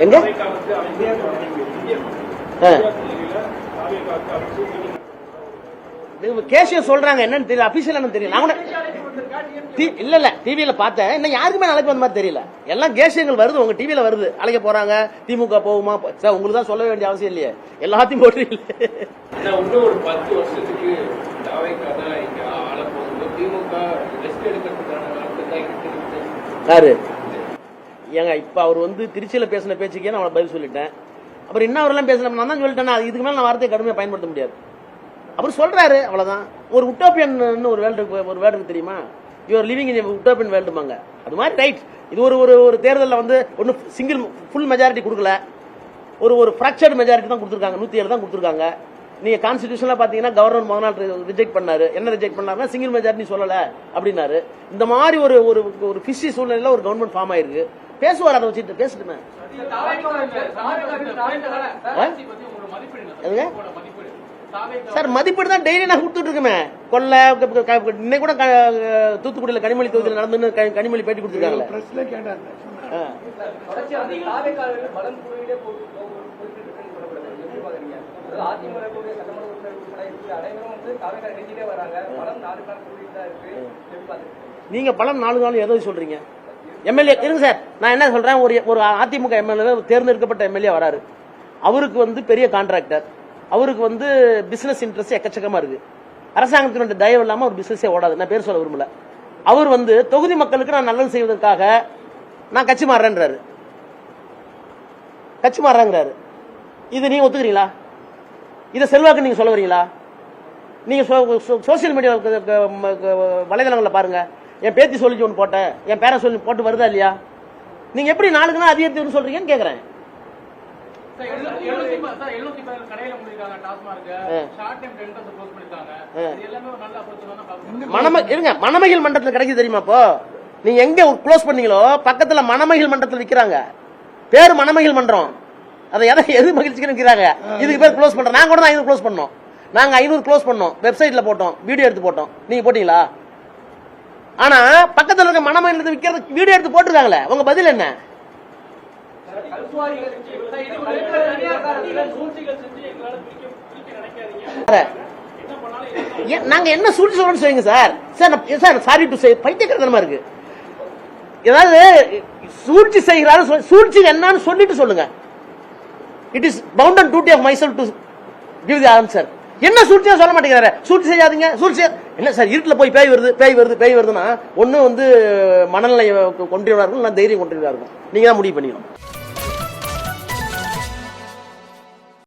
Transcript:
எங்க கேஷியர் சொல்றாங்க என்னன்னு தெரியல, அபிஷியல் என்னன்னு தெரியல. நான் இல்ல டிவியில பார்த்தேன், இன்னும் யாருக்குமே அழைப்பு வந்த மாதிரி தெரியல. எல்லாம் கேஷியங்கள் வருது, உங்க டிவியில வருது, அழைக்க போறாங்க, திமுக போகுமா சார், உங்களுக்கு தான் சொல்ல வேண்டிய அவசியம் இல்லையே, எல்லாத்தையும் போட்டு இன்னும் ஒரு 10 வருஷத்துக்கு யாரு ஏங்க இப்ப அவர் வந்து திருச்சியில பேசின பேச்சுக்கே நான் பதில் சொல்லிட்டேன். அப்புறம் இன்னும் அவரெல்லாம் பேசணும் நான் தான் சொல்லிட்டேன்னா இதுக்கு மேல நான் வார்த்தையை கடுமையா பயன்படுத்த முடியாது. அவர் சொல்றாரு அவ்வளவுதான். ஒரு உட்டோப்பியன் ஒரு வேர்டு தெரியுமா, யூஆர் லிவிங் இன் உட்டோப்பியன் வேர்ல்டுமாங்க, அது மாதிரி ரைட். இது ஒரு தேர்தலில் வந்து ஒன்னும் சிங்கிள் ஃபுல் மெஜாரிட்டி கொடுக்கல, ஒரு ஃபிராக்சர்டு மெஜாரிட்டி தான் கொடுத்துருக்காங்க, 107 தான் கொடுத்துருக்காங்க. நீங்க கான்ஸ்டிடியூஷன்ல பாத்தீங்கன்னா கவர்னர் முதல் நாள் ரிஜெக்ட் பண்ணாரு. என்ன ரிஜெக்ட் பண்ணாருன்னா சிங்கிள் மெஜாரிட்டி சொல்லல அப்படின்னாரு. இந்த மாதிரி ஒரு பிஸி சூழ்நிலையில ஒரு கவர்மெண்ட் ஃபார்ம் ஆயிருக்கு. பேசுவார், அதை வச்சுட்டு பேசிட்டுமே. சார் மதிப்பீடு தான் டெய்லி நான் கொடுத்துட்டு இருக்கேன். கொல்ல இன்னைக்கு கூட தூத்துக்குடியில் கனிமொழி தொகுதியில் நடந்து கனிமொழி பேட்டி கொடுத்துருக்காங்க. நீங்க பலம் 4 நாள் எதை சொல்றீங்க? எம்எல்ஏ இருங்க சார், நான் என்ன சொல்றேன், ஒரு அதிமுக எம்எல்ஏ தேர்ந்தெடுக்கப்பட்ட எம்எல்ஏ வராரு, அவருக்கு வந்து பெரிய கான்ட்ராக்டர், அவருக்கு வந்து பிசினஸ் இன்ட்ரெஸ்ட் எக்கச்சக்கமா இருக்கு, அரசாங்கத்தினுடைய தயவு இல்லாம ஒரு பிசினஸே ஓடாது, நான் பேர் சொல்ல விரும்பல. அவர் வந்து தொகுதி மக்களுக்கு நான் நல்லது செய்வதற்காக நான் கட்சி மாறுறேன்றாரு, கட்சி மாறுறாங்கிறாரு. இது நீங்க ஒத்துக்கிறீங்களா? இதை செல்வாக்கு நீங்க சொல்ல வரீங்களா? நீங்க சோசியல் மீடியா வலைதளங்களில் பாருங்க, என் பேத்தி சொல்லி ஒன்று போட்டேன், என் பேரை சொல்லி போட்டு வருதா இல்லையா? நீங்க எப்படி 4 நாள் அதிகரித்து சொல்றீங்கன்னு கேக்குறேன். மணமகிழ் மண்டலத்தில் கிடைக்குது தெரியுமா? இப்போ நீங்க எங்க க்ளோஸ் பண்ணீங்களோ பக்கத்துல மணமகிழ் மண்டலத்தில் விற்கிறாங்க, பேரு மணமகிழ் மன்றம். அதை எது மகிழ்ச்சிக்கு நிற்கிறாங்க, இதுக்கு பேர் க்ளோஸ் பண்றோம். நாங்க கூட 500 க்ளோஸ் பண்ணோம், நாங்க 500 க்ளோஸ் பண்ணோம், வெப்சைட்ல போட்டோம், வீடியோ எடுத்து போட்டோம். நீங்க போட்டீங்களா? ஆனா பக்கத்துல இருக்க மணமகிழ் விற்கிறது வீடியோ எடுத்து போட்டுருக்காங்களே, உங்க பதில் என்ன? நாங்க என்ன சூழ்ச்சி சொல்றோம்னு சொல்லுங்க sir. Sir sorry to say, பைத்தியக்காரத்தனமா இருக்கு. ஏதாவது சூழ்ச்சி செய்கிறாரு, சூழ்ச்சி என்னன்னு சொல்லிட்டு சொல்லுங்க. It is bound and duty of myself to give the answer. என்ன சூழ்ச்சியா சொல்ல மாட்டேங்கிறாரு. சூழ்ச்சி செய்யாதீங்க, சூழ்ச்சி என்ன சார், இருட்டில் போய் பேய் வருதுன்னா ஒண்ணு வந்து மனநிலை கொண்டு இருக்கும், தைரியம் கொண்டு இருக்கும். நீங்க தான் முடிவு பண்ணிக்கணும்.